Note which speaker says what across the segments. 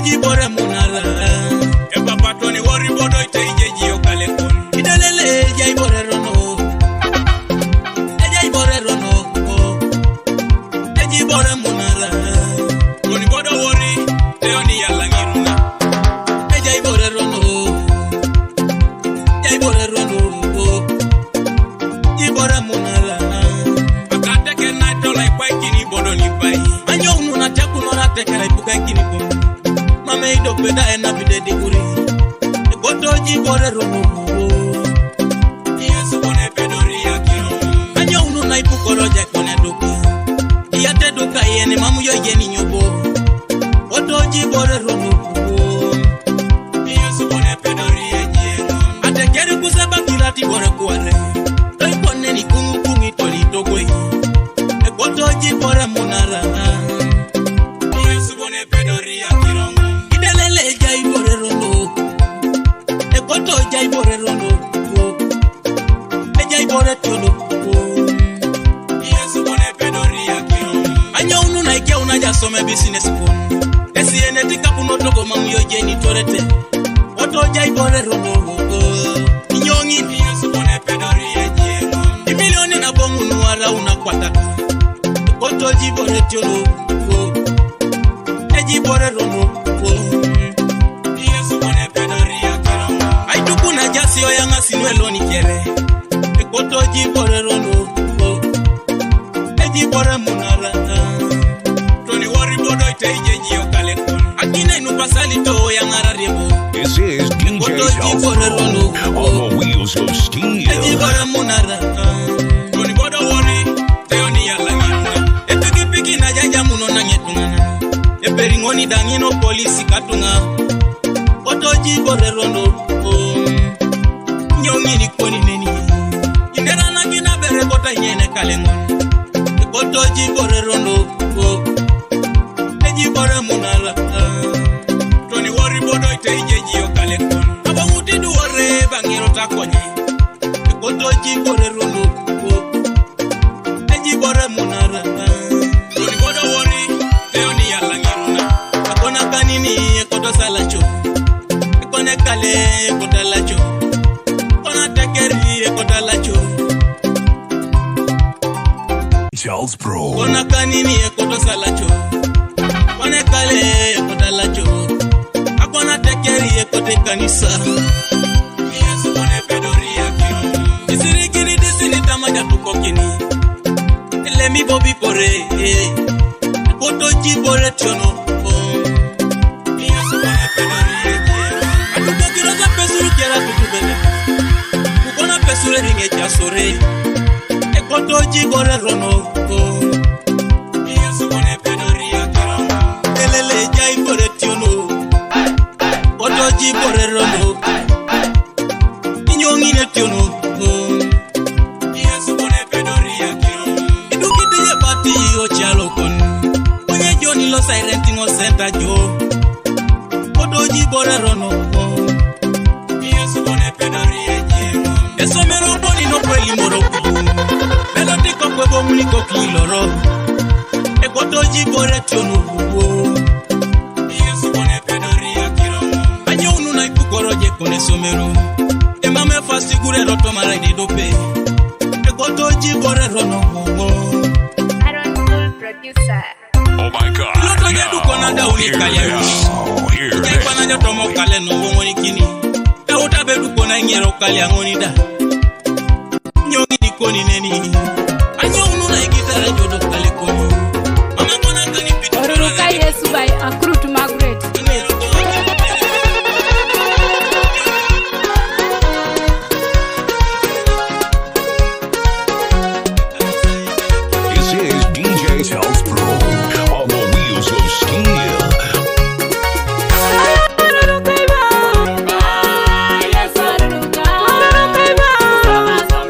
Speaker 1: jibore munara e papa Tony wori bodo ite ijeji okalekon idelele jaibore rono e jaibore rono e jibore munara Tony bodo wori teoni yalla ngiruna e jaibore rono jibore munara akate ke na to like pai kini bodo ni pai anyo ununa takuno na tekela ipuka kini ko mame ido peda ena bide diguri e bodo jibore rono yesu bone pedori akiro anyo ununa ipuko roje kone duka iyate duka yene mamu yo yeni nyobo bodo jibore rono yesu bone pedori ejeno ate keri kuseba kilati bore kware doi kone ni kungu kungi toli togoi e bodo jibore munara yesu bone pedori akiro idelele jaibore rono e bodo jaibore rono e jaibore tolo yesu bone pedori akiro anyo unu na ike unaja some business phone esi enetika puno togo mamu yo jeni torete bodo jaibore rono inyongi yesu bone pedori ejeno imilioni na bomu nuara unakwata bodo jibore tolo ejibore rono yesu bone pedori akiro aiduku na jasi oyanga sinuelo ni kere bodo jibore rono ejibore munara Tony wori bodo ite ijeji okalekon akine inu pasali to oyanga rebo.
Speaker 2: This is DJ Alfro on the wheels of steel.
Speaker 1: Ejibore munara Tony bodo wori teoni yalla ngiruna epiki piki na janja muno na nyetungana eperingoni dangino polisi katunga bodo jibore rono nyongi ni koni neni indera na kina bere bota nyene kalengon bodo jibore rono ejibore munara Tony wori bodo ite ijeji okalekon aba muti duore bangiro takonye bodo jibore rono ejibore munara Tony bodo wori teoni yalla ngiruna akona kanini ekoto salacho ekone kale ekota lacho kona tekeri ekota lacho
Speaker 2: Charles Pro.
Speaker 1: kona kanini ekoto salacho kone kale ekota lacho akona tekeri ekote kanisa yesu bone pedori akiro isirikini disini tamaja tukokini elemi bobi pore bodo jibore tiono yesu bone pedori akiro atukokiro za pesuru kiara kutubele kukona pesure ringe chasore bodo jibore rono yesu bone pedori akiro elele jaibore tiono bodo jibore rono inyongi ne tiono yesu bone pedori akiro idukite ye bati yo chalo kon onye joni lo silent ngo center jo bodo jibore rono yesu bone pedori ejeno esomero boni no kweli moro melodi ko kwebo muliko kiloro e bodo jibore tiono yesu bone pedori akiro anyo unu na ipukoroje kone somero e mame fasigure roto mara de dope e bodo jibore rono
Speaker 3: Aaron Bull producer.
Speaker 2: Oh my God.
Speaker 1: Loto yedu kona da unika ya
Speaker 2: Hear
Speaker 1: Ike
Speaker 2: this.
Speaker 1: pana nyoto mokale no ngoni kini e utabe du kona ngero kale ngoni da nyongi ni koni neni anyo unu na igitara jodo kale koni mama kona kani pitu
Speaker 3: Oruruka Yesu by Akrut Margaret.
Speaker 2: This is DJ Charles Pro on the wheels of steel.
Speaker 3: Yes, Oruruka. Oruruka.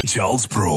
Speaker 2: Charles Pro.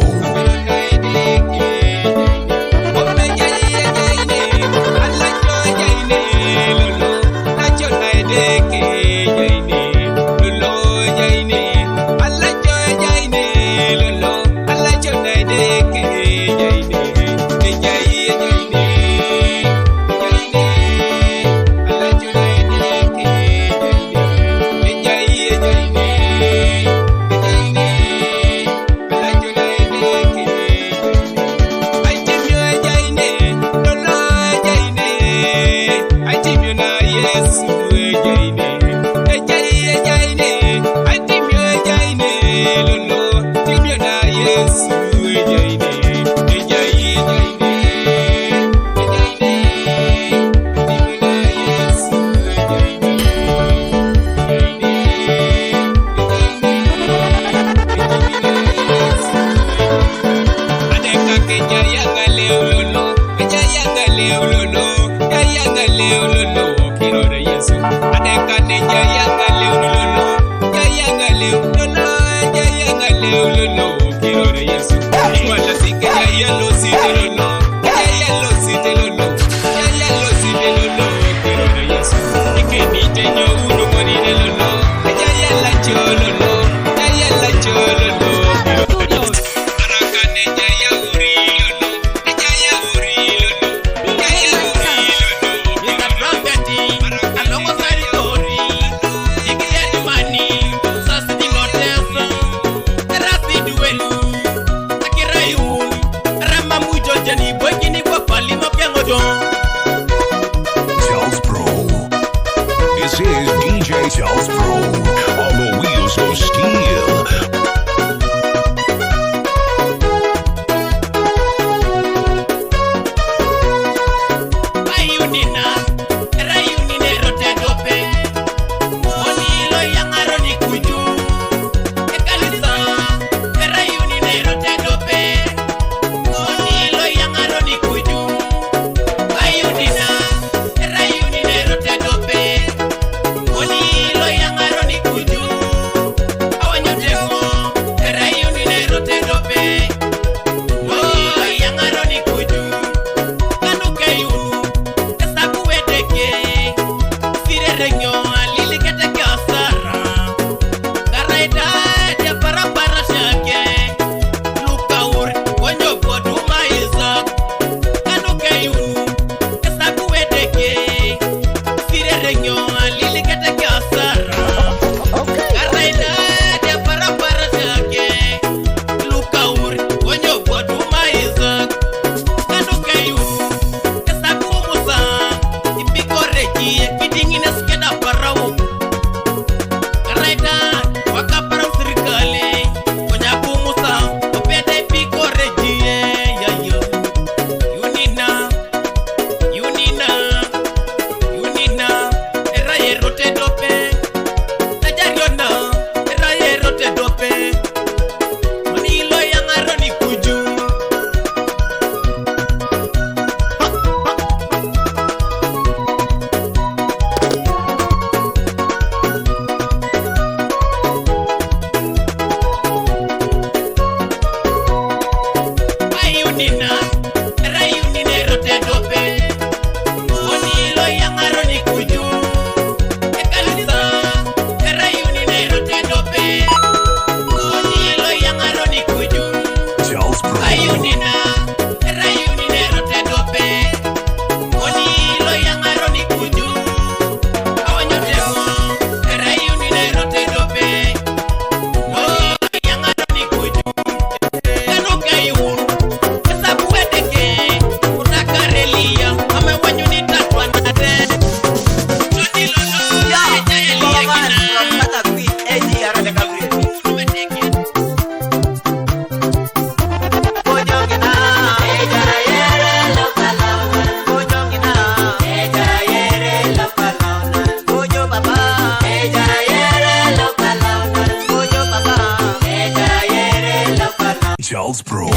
Speaker 2: Charles Pro.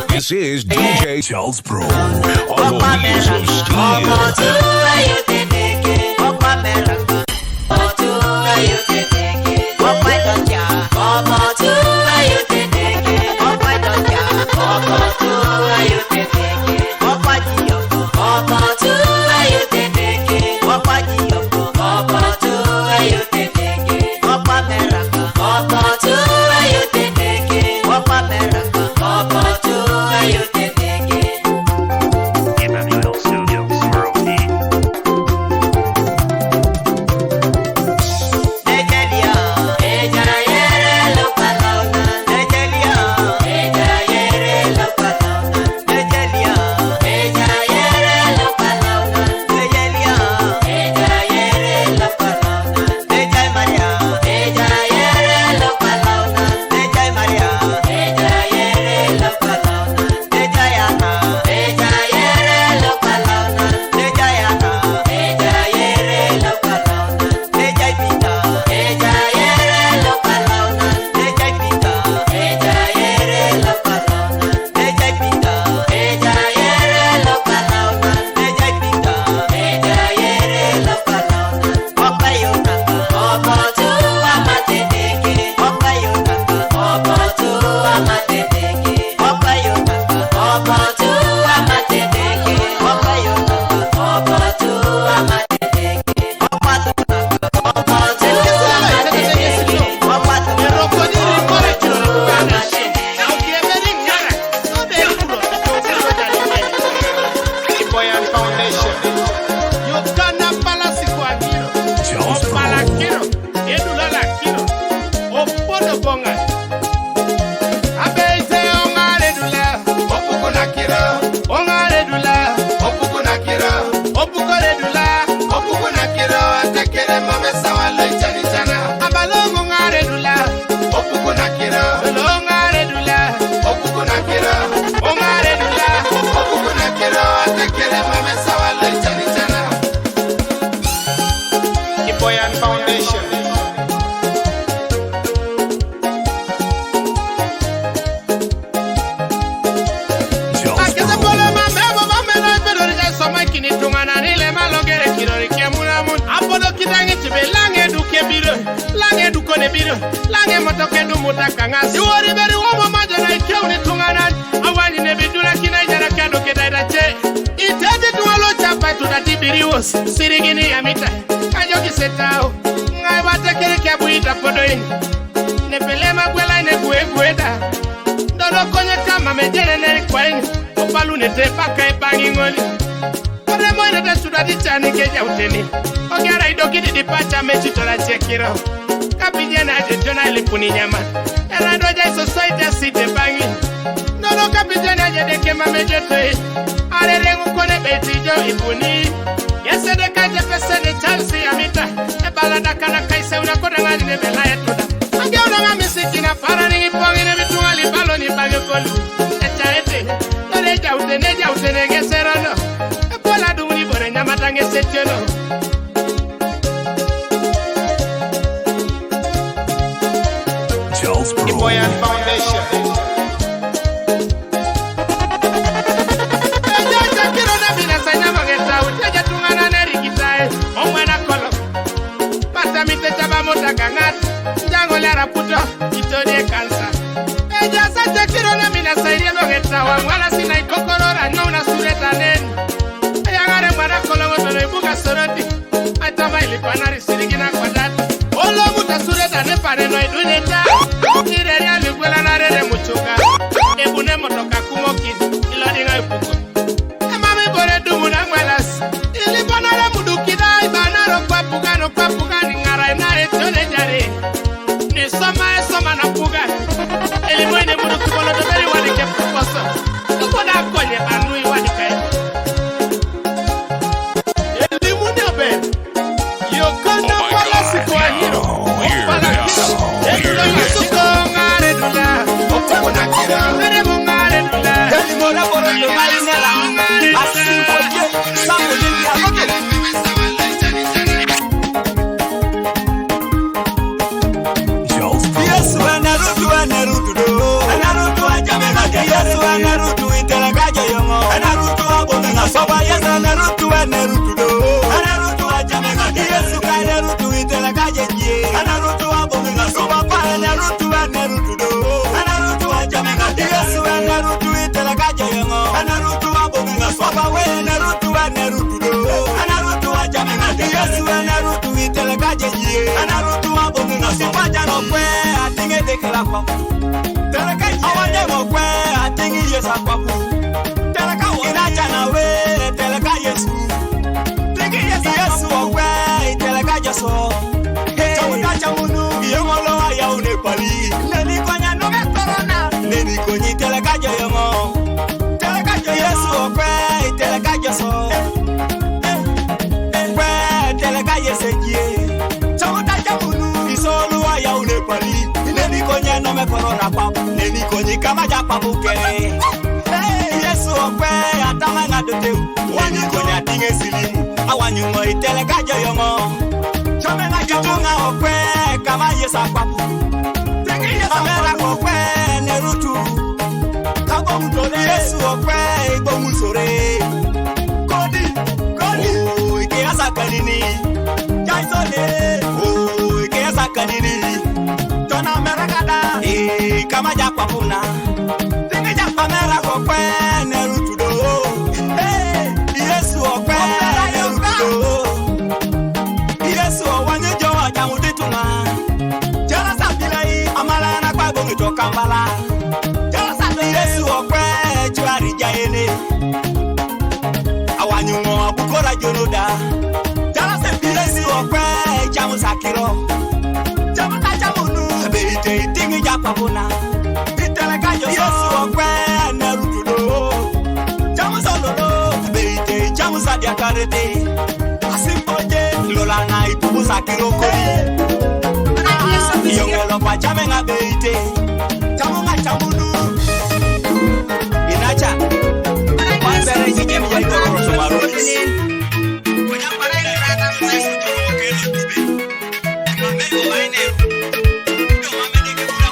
Speaker 2: This is DJ Charles Pro on the wheels of steel.
Speaker 4: Lange motoke du mutakanga si wori beri womo majana ikioni tunganan awani nebidula kina jara kado kedaida che itete tuwalo chapa tutatibiriwos sirigini ya mita kanyo kisetao ngai bate kere kia buita podoini nepelema kwela ine kuekueda dodo konye kama mejene neri kwaini opalu nete paka epangi ngoli kore moine te sudati chani keja uteni ogara idokidi dipacha mechitola chekiro kapijana jona ilipuni nyama erado jai society asite bangi nono kapijana jede kema mejete arere ngukone beti jo ipuni yesede kaje pesede chansi amita ebalada kana kaise unakona ngani nebela yetuda age unanga misiki na farani ipongi ne bitunga libalo ni bange kolu echaete noleja utene geserono epola dumuni bore nyama tange setiono
Speaker 2: Boyan
Speaker 4: Foundation. Pasa mi te chaba mota kangat, jango le araputo, itode kansa. Mune kiro na mina sairia no geta wa mwala sina ikokorora no una sureta nen. Ayagare mwana kolongo tono ibuka soroti. Atama ilipanari sirigina kwa data. Olo muta sureta ne pare no iduneta. Nire ya liguela na rere muchuka. Ebune motoka kumoki iloni nga ipuko. Mami bore dumu na mwelas. Ilipanare mudukida ibanaro kwa puga ni ngara na etone jare. Ni soma na puga. Elimwene mudu kibolo do beri wadi ke poso. Kukoda konye anui wadi kai. Elimune obe. Yo kona wala sikwa hiro. Wala hiro. Elimune masuko ngare dula. Opuna kira. Nere mungare dula. Elimona boro yo maina la. Asimpo je. Sambo lindi amoke.
Speaker 5: Naruto interagaje yongo Naruto abonga soba yesa Naruto do Naruto ajamenga Yesu ka Naruto interagaje je Naruto abonga soba pa Naruto do Naruto ajamenga Yesu Naruto interagaje yongo Naruto abonga soba we Naruto do Naruto ajamenga Yesu Naruto interagaje je Naruto abonga soba jano kwe atinge dekala kwa Awade mokwe atingi Yesu akwapu Teleka winacha na we Teleka Yesu Tingi Yesu okwe Teleka Yesu Chawutacha munu Yengolo wa ya unepali Neni konya nume korona Neni konyi teleka yoyongo Teleka Yesu okwe Teleka Yesu Kwe Teleka Yesu Chawutacha munu Isolu wa ya unepali Neni konya nume korona papu Neni konyi kama japa bukere Yesu okwe atama ngadote Wani konya tinge silimu Awanyungo iteleka yoyongo Chome na kitunga okwe Kama Yesu akwapu Amera okwe nerutu Kabo mutole Yesu okwe Igbo musore Kodi Ike asa kanini Jaisole Ike asa kanini Tona mera kada Kama japa puna Tingi japa mera okwe nerutu do Yesu okwe nerutu do Yesu wanye jowa jamu ditunga Jala sapilai amala na kwa bongi jokambala Jala sapilai Yesu okwe chuari jaene Awanyungo abukora jonoda Jala sapilai Yesu okwe jamu sakiro Jamu ta jamunu Beite tingi japa puna Iteleka Yesu okwe nerutu do Jamu solodo Beite jamu sadia karete Asimpoje Lola na ipubu sakiro koi Yongelo kwa chamenga beite Chamunga chamunu Inacha Wanzere jike mjari tokoro sumaroni Kunyambara irata mzesu toro kelo kube Mamego waine Yo mamene kekura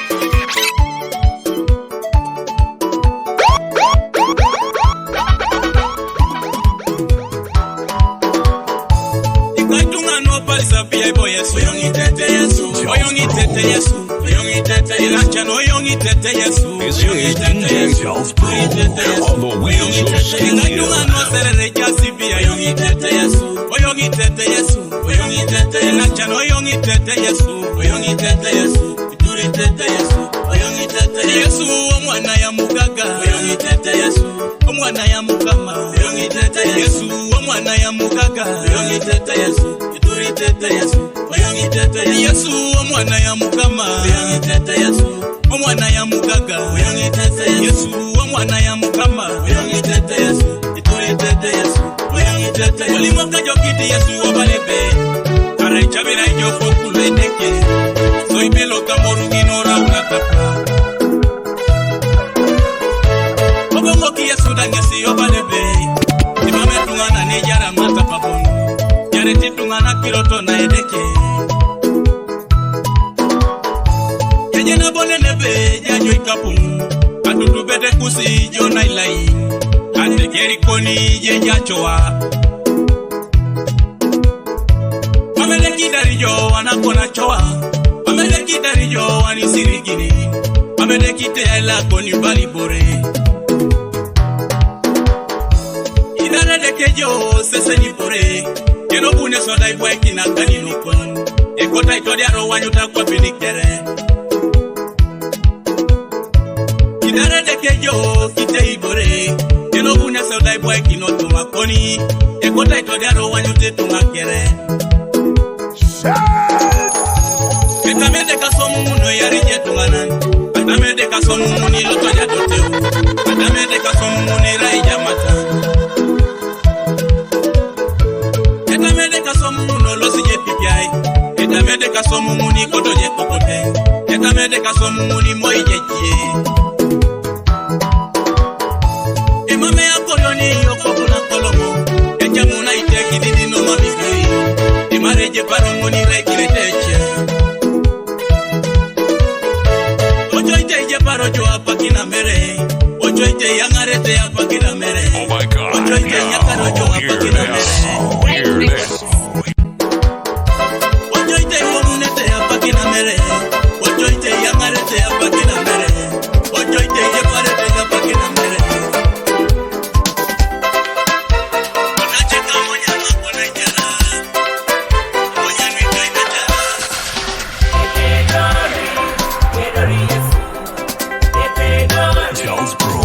Speaker 1: Ikaitunga no palisa pia ibo Yesu Oyongi tete Yesu Oyongi tete Yesu Oyongi tete Ilacha no oyongi tete Yesu
Speaker 2: This is DJ Charles Pro on the wheels of steel.
Speaker 1: Ikaitunga no serere jasi pia Oyongi tete Yesu Oyongi tete Yesu Oyongi tete Ilacha no oyongi tete Yesu Oyongi tete Yesu Ituri tete Yesu Oyongi tete Yesu Omwana ya mugaga Oyongi tete Yesu Omwana ya mukama Oyongi tete Yesu Omwana ya mugaga Oyongi tete Yesu Ituri tete Yesu Oyongi tete Yesu Omwana ya mukama Oyongi tete Yesu Omwana ya mugaga Oyongi tete Yesu Omwana ya mukama Oyongi tete Yesu Ituri tete Yesu Oyongi tete Olimoka jokiti Yesu obalebe Kare chabira ijo fokulu edeke Soy pelo kamorugi nora unatapa Obongoki Yesu dangesi obalebe Imame tungana ne jara mata pabono Jare titungana kiloto na edeke Yejena bole nebe jajo ikapun Adudu bede kusi jona ilai Ate jerikoni jejachowa Mamele kidari jo anakona chowa Mamele kidari jo anisirigini Amene kite ela koni bali bore. Idare de kejo sese ni bore. Keno bune soda ibwa kina kani no kon. Ekota itodi aro wanyuta kwa binikere. Idare de kejo kite ibore. Keno bune soda ibwa kino tumakoni. Ekota itodi aro wanyute tumakere. Etamede kasomu muno yari jetunganan. Etamede kasomu muni loto jadoteu. Etamede kasomu muni rai jamata. Etamede kasomu muno losi jepipiai. Etamede kasomu muni kodo jepokote. Etamede kasomu muni moi jejie. Emame ya koloni yokokuna kolomo. Ejamuna iteki didi no mabigui. Emareje paro muni rai kileteche. Ojo apa kina mere, ojo ite yangarete apa kina mere.
Speaker 2: Oh my God!
Speaker 1: Ojo ite yakarojo apa kina mere.
Speaker 2: Hear this.
Speaker 1: Ojo ite yomunete apa kina mere, ojo ite yangarete apa kina mere. Ojo ite yeparete apa kina mere. Onacheka moja makona jara, moja mikaina jara.
Speaker 2: Charles Pro.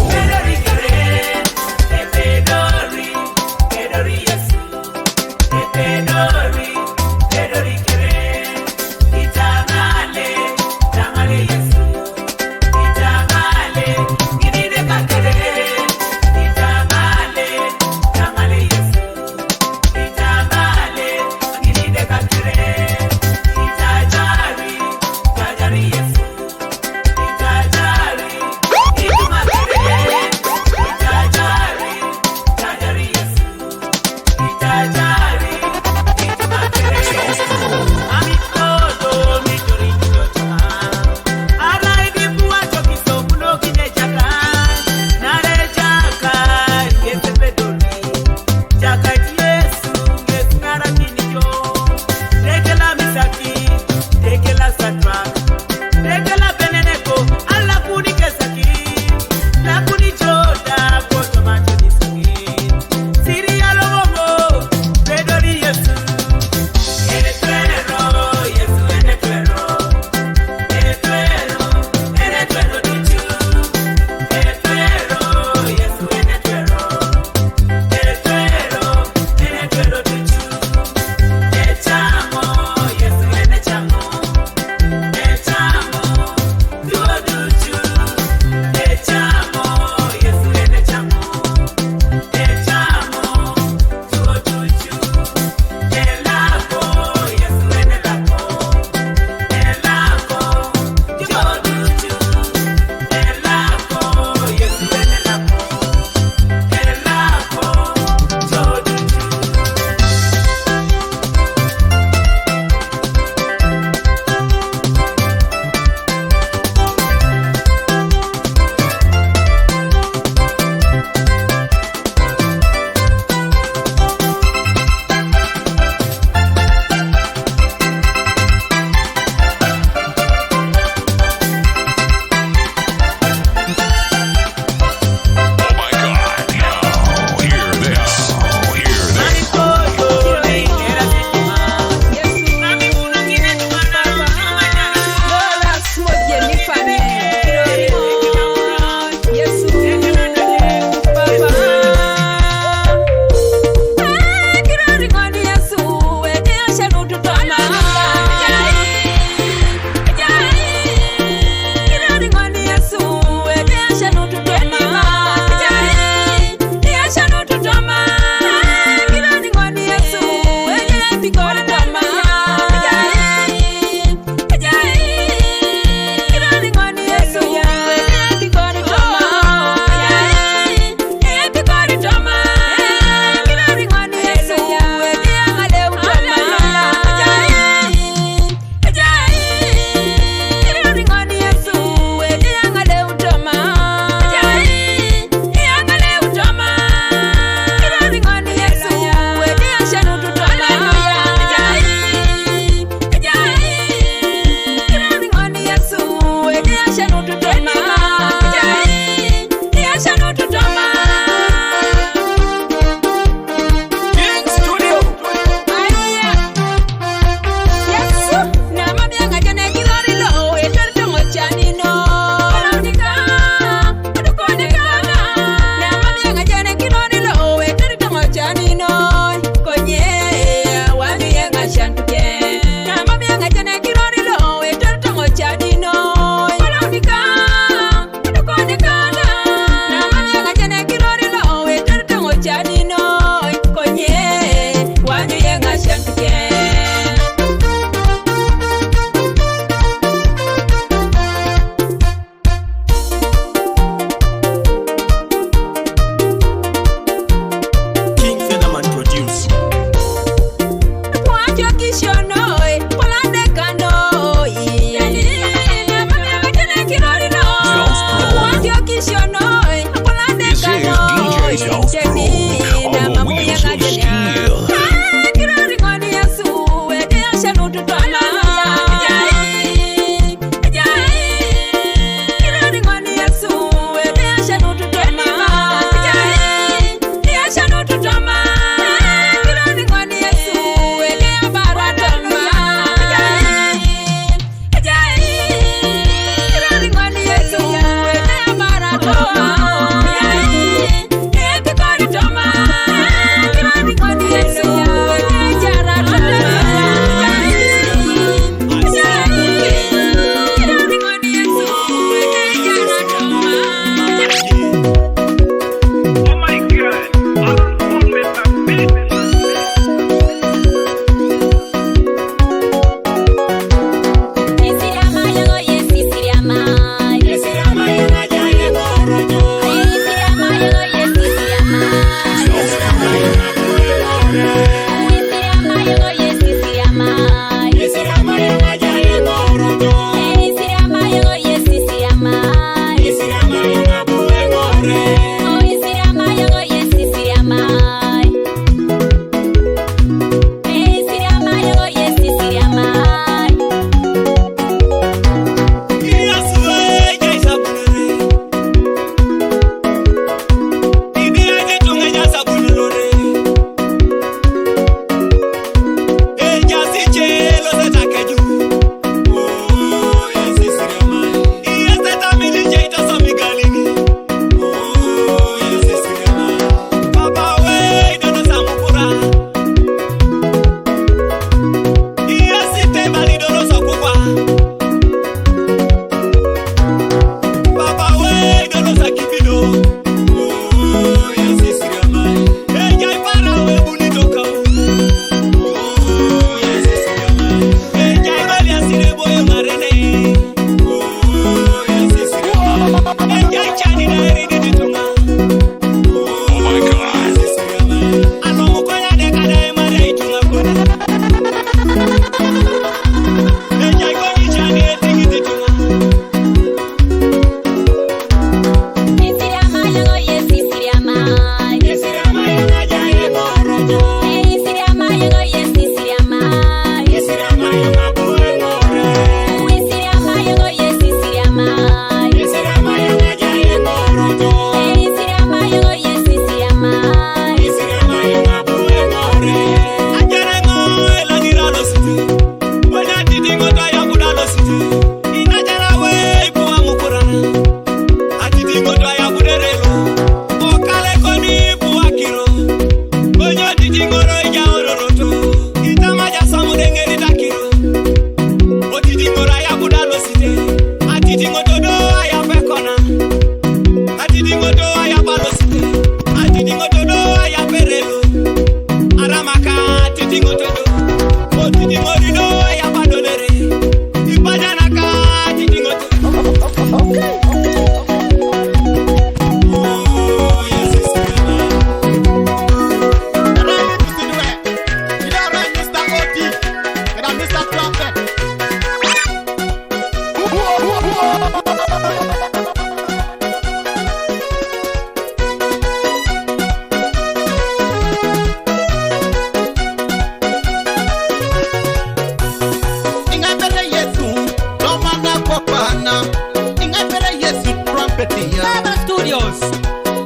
Speaker 4: petia
Speaker 5: Baba Studios.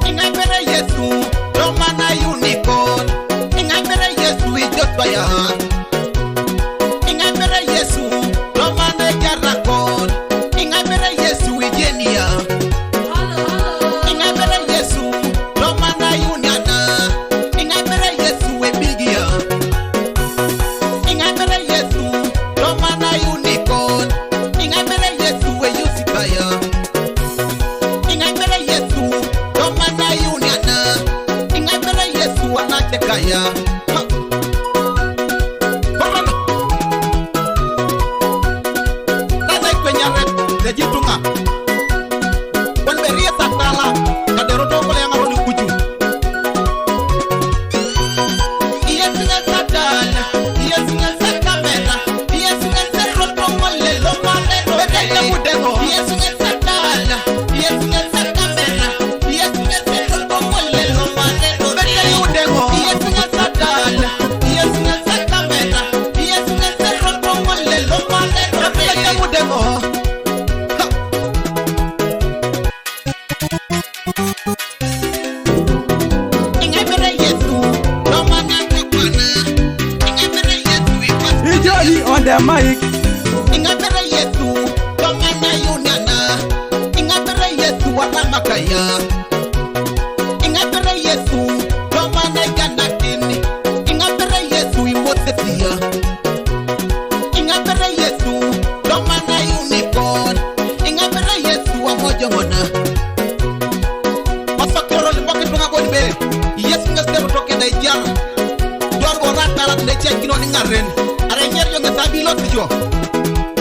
Speaker 4: Ingai bere Yesu Romana unicorn Ingai bere Yesu ijotwaya Ingai bere Yesu Romana jarakon Ingai bere Yesu ijenia Ingai bere Yesu Romana uniana Ingai bere Yesu ebigia Ingai bere Yesu Romana unicorn Ingai bere Yesu eyusibaya Ingai bere Yesu Romana uniana Ingai bere Yesu anatekaya Nada ikwenyare lejitunga Wanberia satala Kaderoto kole yang aroni kuju Iya singa satala Iya singa sakamera Iya singa seroto mole Lomale Bedaya mudengo Iya singa satala Iya singa sakamera Iya singa seroto mole Lomale Bedaya mudengo Iya singa satala Iya singa sakamera Iya singa seroto mole Lomale Bedaya mudengo Ingai bere Yesu Romana tekwana Ingai bere Yesu ikwana
Speaker 5: Ijoli on the mic.
Speaker 4: Ingai bere Yesu Romana yunana Ingai bere Yesu wanamakaya Ingai bere Yesu Romana ganakini Ingai bere Yesu imotesia Ingai bere Yesu Romana unicorn Ingai bere Yesu wamojongona Masakero limboke tunga kwa nibere Yesu ngestero toke na ijara Dwargo rata la neche kino ni ngaren Arenyer yo ngetabi lo tijo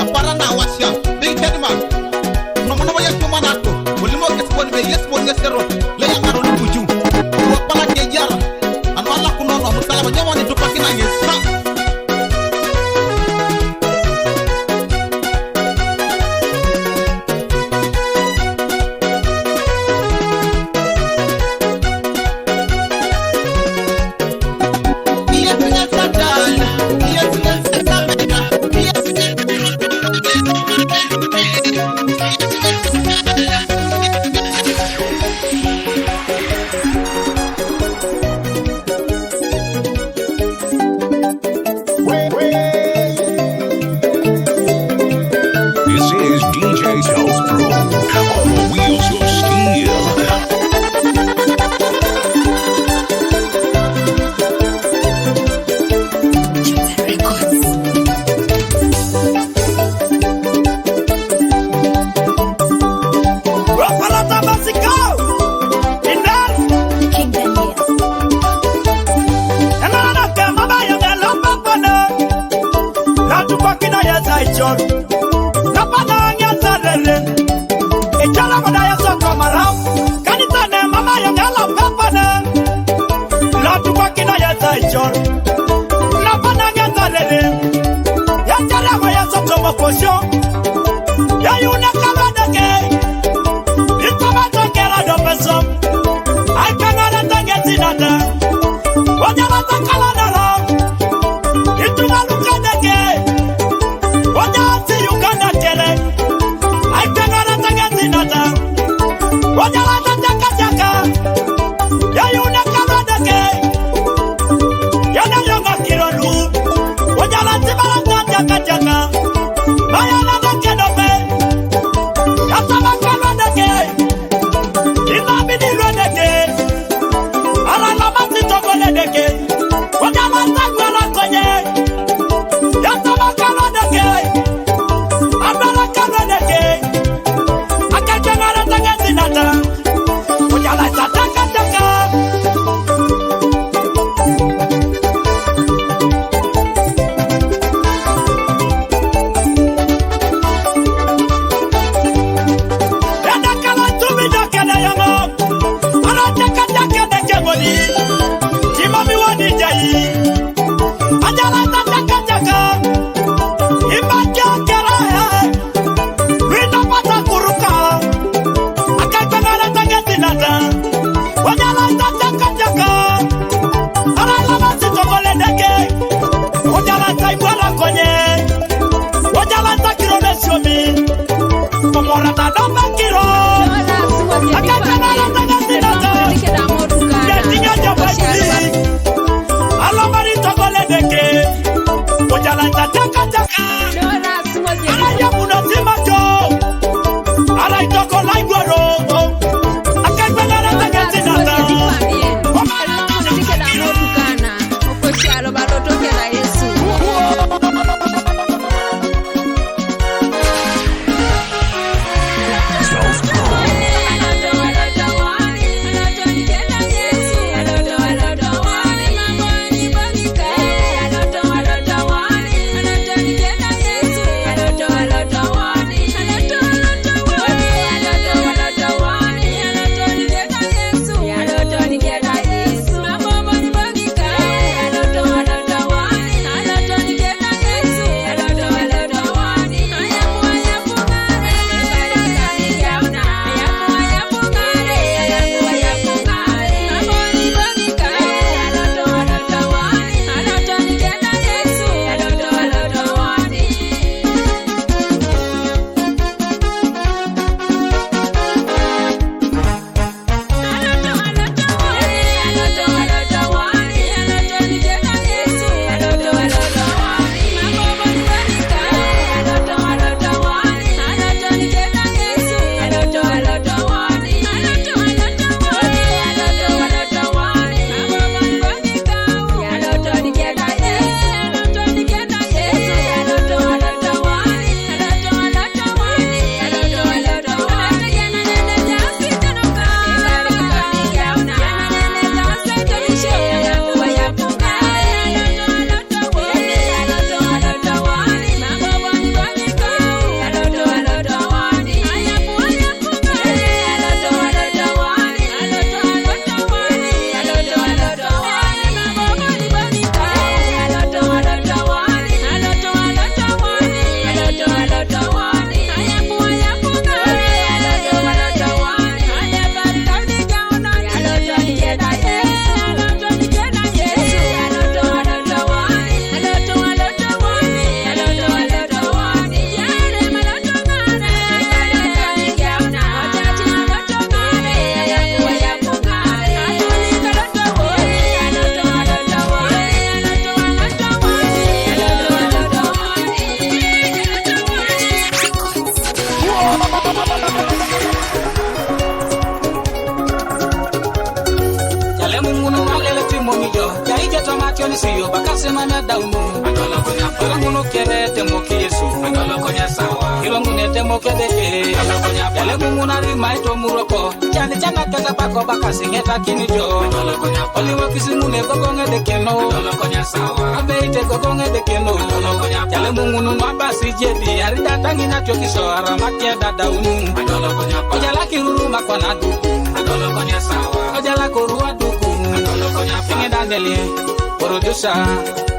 Speaker 4: Apara na wasya Big Tedman Nomono mo Yesu manako Ulimo kesi kwa nibere Yesu mo ngestero Leya ngaro ni kuju Wapala ke ijara Anu ala kunono Musalama nyewa ni tupaki na Yesu
Speaker 2: This is DJ Cells Pro on the wheels of steel.
Speaker 5: Wapalata Mexico. Indal.
Speaker 3: King Daniel.
Speaker 5: Enana ke mama yonga lomba pana. La tu pakina ya zaichor. La pana ya zarele. Echala moda ya soko maram. Kanita ne mama yonga lomba pana. La tu pakina ya zaichor. La pana ya zarele. Ya jara mo ya soko mokosho. Ya yuna kabada ke. Itomata kera do pesom. Ay kangara tangeti nada. Wanyama takala nara. Ituma lukada ke. Wanyama yukanda kere. Ay kangara tangeti nada. Wanyama tataka jaka. Ya yuna kabada ke. Ya na yonga kironu. Wanyama tibala jaka jaka. Maya nada kedope. Ya tama kabada ke. Inabidi lwedeke. Ala lama titoko ledeke. Wanyama takwala konye. Yatama kalodeke. Abala kalodeke. Akajangara tangezi nata. Wanyala tataka taka. taka taka. Araya muno timato. Arai toko laiguaro. Akan banana tagati nata.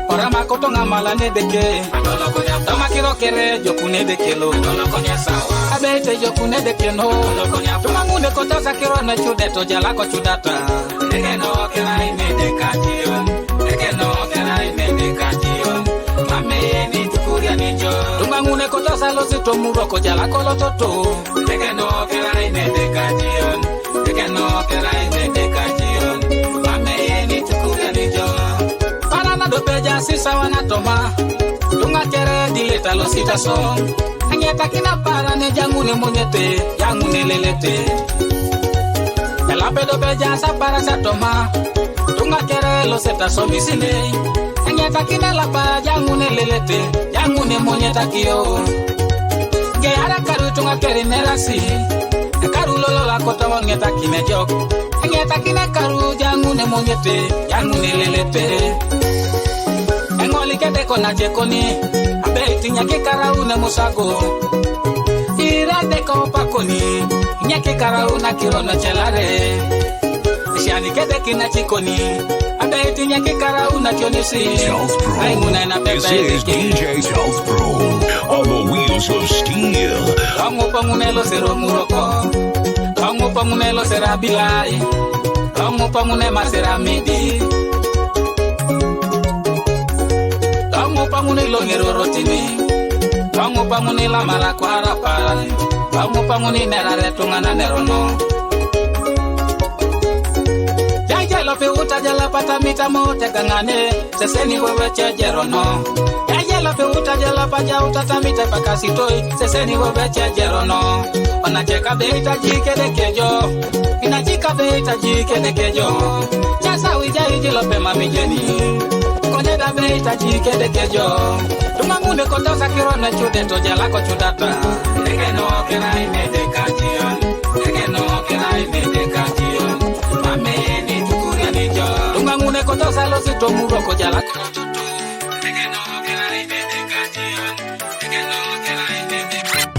Speaker 1: Ora makoto ngamala ne deke tama kiro kere jokune dekelo abete jokune dekeno tumangunde kota sakiro na chudeto jala ko chudata dekeno kera ine dekajion mame ni tukuria nijo tumangunde kota salo sito muroko jala ko lototo dekeno kera ine dekajion mame ni tukuria nijo dopeja sisa wanatoma tunga kere dileta lo sita so anyeta kina para ne jangune monyete jangune lelete elape dopeja sa para sa toma tunga kere lo sita so misine anyeta kina la para jangune lelete jangune monyeta kio ge ara karu tunga kere nerasi karu lolo la kota wangeta kine jok anyeta kina karu jangune monyete jangune lelete engoli kete kona jekoni abeti nyake karau na musago irade ko pakoni nyake karau na kirona chelare shani kete kina chikoni abeti nyake karau na chonisi ainguna na bebe
Speaker 2: This is DJ South Pro on the wheels of steel.
Speaker 1: Tango pamunelo sero muroko tango pamunelo serabilai tango pamune maseramidi pamune lo ngero rotini pangu pamune la mara kwara para pangu pamune nera retungana nerono jaja lo pe uta jala pata mita mo tegangane seseni wewe chejerono jaja
Speaker 6: Jala pe uta jala pa ja uta tamita pa kasitoi. Seseni webeche jerono. Wanacheka beita jike de kejo. Inachika beita jike de kejo. Chasa wija ijilo pe mamijeni. Konyeda beita jike de kejo. Tumangunde koto sakirona chude to jala ko chudata. Egeno kena imede kajion. Egeno kena imede kajion. Mameni tukuria nijo. Tumangunde koto salo sito muro ko jala ko chutu. Egeno kena imede kajion. Egeno kena imede kajion.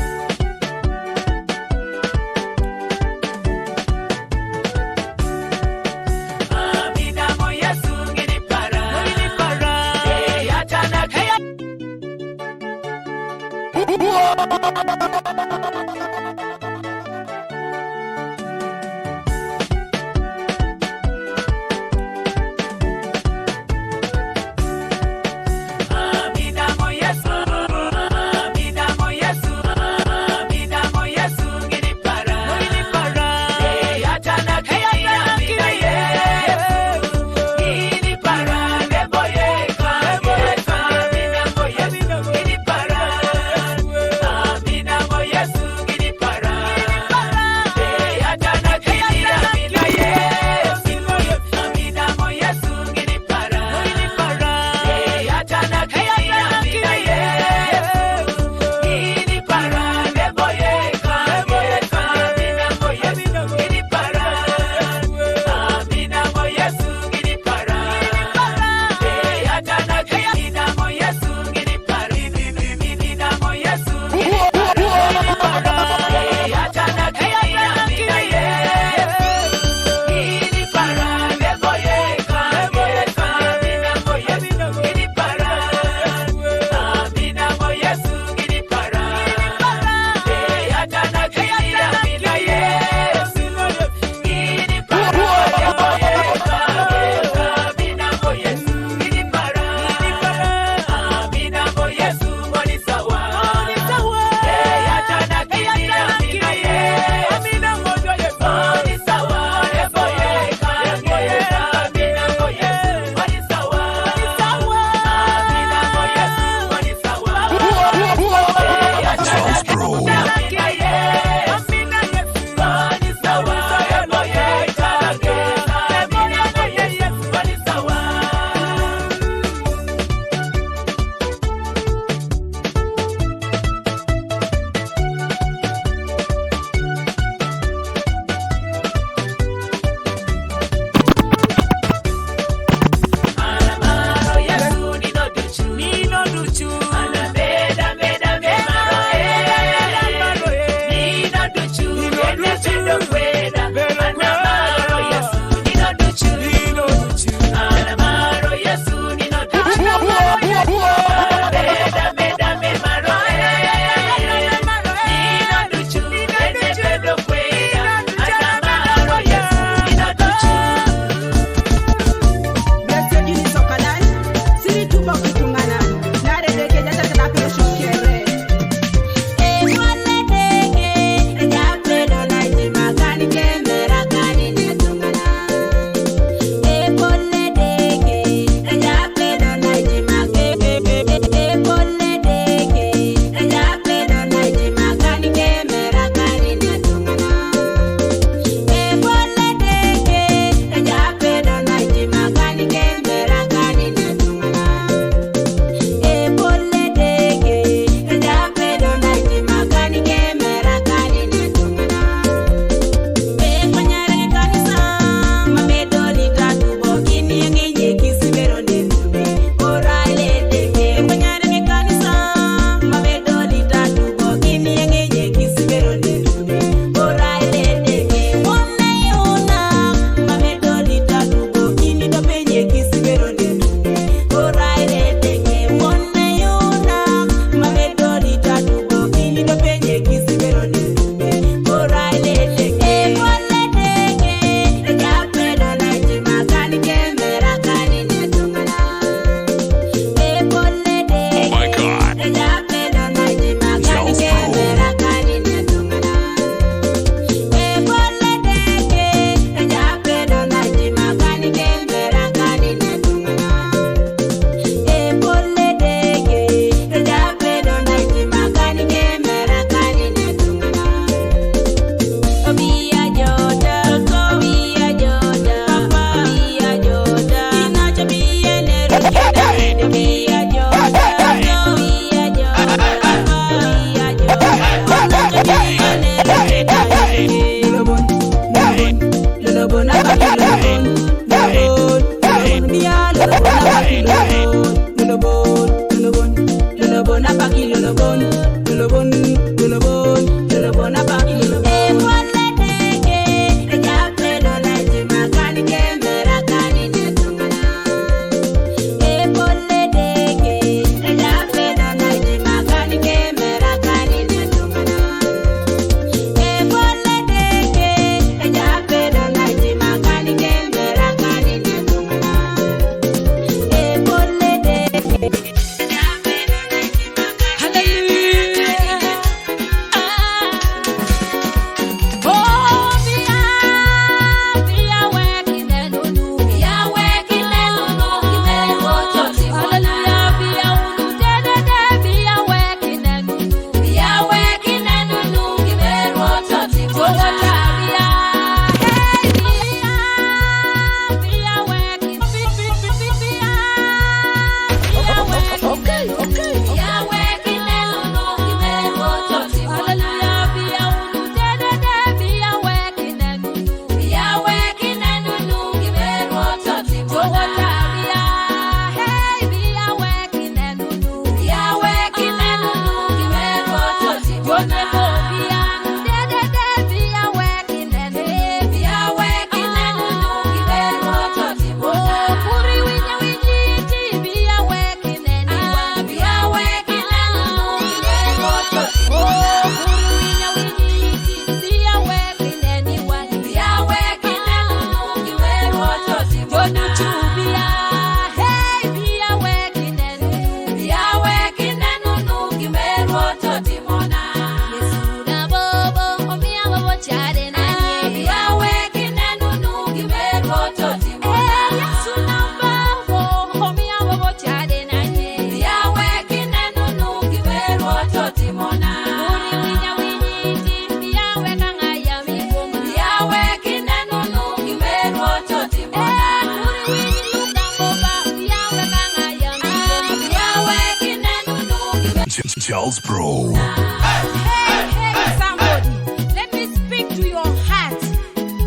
Speaker 2: Charles Pro.
Speaker 3: Hey, somebody, let me speak to your heart.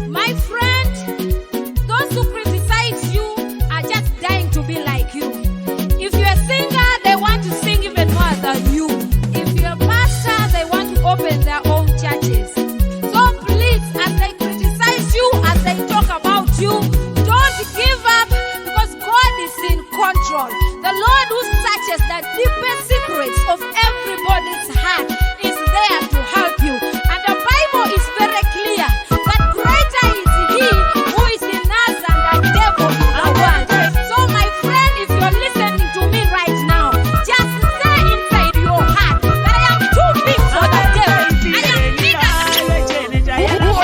Speaker 3: My friend, those who criticize you are just dying to be like you. If you're a singer, they want to sing even more than you. If you're a pastor, they want to open their own churches. So please, as they criticize you, as they talk about you, don't give up, because God is in control. The Lord who searches the deepest secrets of everybody's heart is there to help you. And the Bible is very clear that greater is He who is in us than the devil in the world. So my friend, if you're listening to me right now, just say inside your heart that I am too big for the devil. I am bigger than
Speaker 5: Hello,